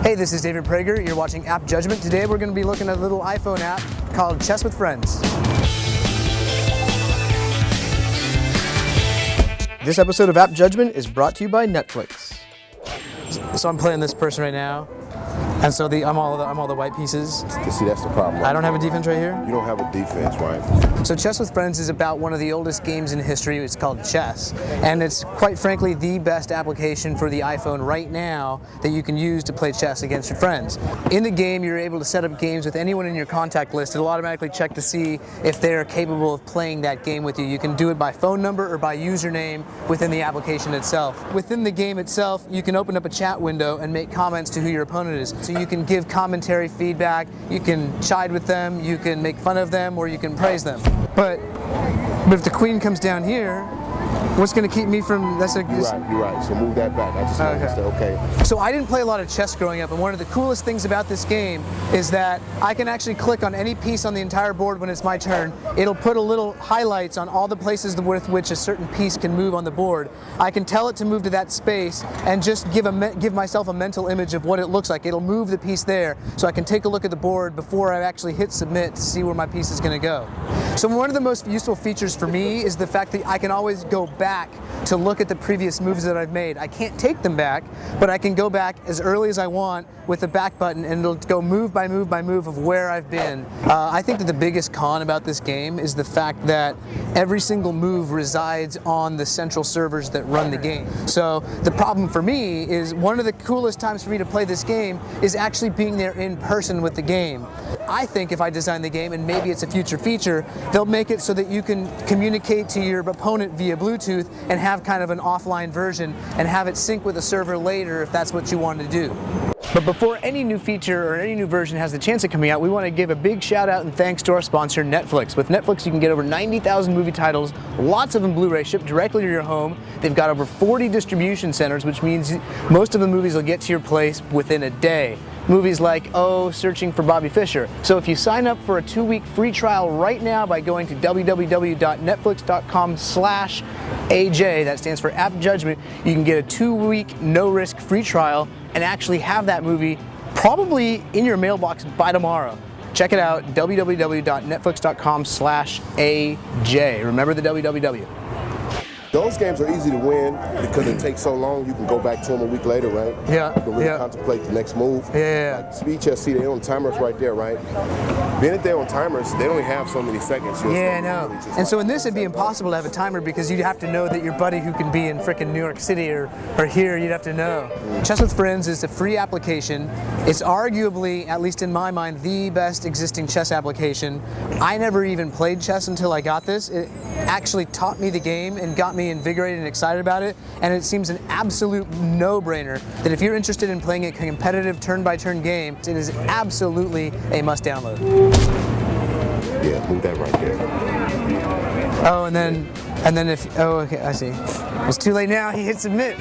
Hey, this is David Prager. You're watching App Judgment. Today we're going to be looking at a little iPhone app called Chess with Friends. This episode of App Judgment is brought to you by Netflix. So I'm playing this person right now, and so I'm all the white pieces. See, that's the problem. I don't have a defense right here? You don't have a defense, right? So Chess with Friends is about one of the oldest games in history. It's called chess, and it's quite frankly the best application for the iPhone right now that you can use to play chess against your friends. In the game, you're able to set up games with anyone in your contact list. It'll automatically check to see if they're capable of playing that game with you. You can do it by phone number or by username within the application itself. Within the game itself, you can open up a chat window and make comments to who your opponent is. So you can give commentary, feedback, you can chide with them, you can make fun of them, or you can praise them. But if the queen comes down here, what's going to keep me from... You're right. So move that back. I just noticed that. Okay. So I didn't play a lot of chess growing up, and one of the coolest things about this game is that I can actually click on any piece on the entire board when it's my turn. It'll put a little highlights on all the places with which a certain piece can move on the board. I can tell it to move to that space and just give myself a mental image of what it looks like. It'll move the piece there, so I can take a look at the board before I actually hit submit to see where my piece is going to go. So one of the most useful features for me is the fact that I can always go back to look at the previous moves that I've made. I can't take them back, but I can go back as early as I want with the back button, and it'll go move by move by move of where I've been. I think that the biggest con about this game is the fact that every single move resides on the central servers that run the game. So the problem for me is one of the coolest times for me to play this game is actually being there in person with the game. I think if I design the game, and maybe it's a future feature, they'll make it so that you can communicate to your opponent via Bluetooth and have kind of an offline version and have it sync with a server later if that's what you want to do. But before any new feature or any new version has the chance of coming out, we want to give a big shout out and thanks to our sponsor, Netflix. With Netflix, you can get over 90,000 movie titles, lots of them Blu-ray, shipped directly to your home. They've got over 40 distribution centers, which means most of the movies will get to your place within a day. Movies like, Searching for Bobby Fischer. So if you sign up for a 2-week free trial right now by going to www.netflix.com/AJ, that stands for App Judgment, you can get a 2-week no-risk free trial and actually have that movie probably in your mailbox by tomorrow. Check it out, www.netflix.com/AJ. Remember the www. Those games are easy to win because it takes so long. You can go back to them a week later, right? Yeah. You can really contemplate the next move. Yeah. Like speed chess, see, they're on timers right there, right? Being that they're on timers, they only have so many seconds. Yeah, I know. And so in this, it'd be impossible to have a timer because you'd have to know that your buddy who can be in frickin' New York City or here, you'd have to know. Chess with Friends is a free application. It's arguably, at least in my mind, the best existing chess application. I never even played chess until I got this. It actually taught me the game and got me invigorated and excited about it, and it seems an absolute no-brainer that if you're interested in playing a competitive turn-by-turn game, it is absolutely a must-download. Yeah, move that right there. And then if, okay, I see. It's too late now, he hit submit.